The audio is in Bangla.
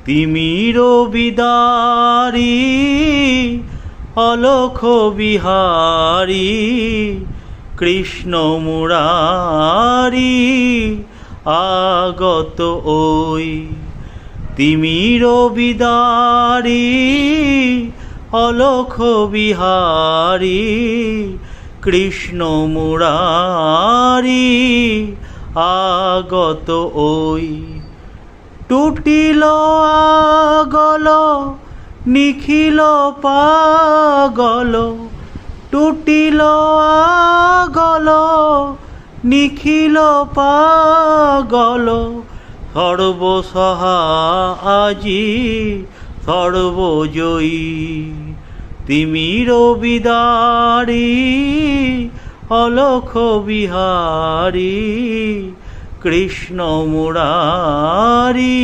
তিমির বিদারী অলখ বিহারী কৃষ্ণ মুরারি আগত ওই। তিমির বিদারী অলখ বিহারী কৃষ্ণ মুরারি আগত ওই। টুটিল আগল নিখিল পাগল, টুটিল আগল নিখিল পাগল, সর্বসহা আজি সর্বজয়ী। তিমির বিদারী অলখ বিহারী কৃষ্ণ মুরারি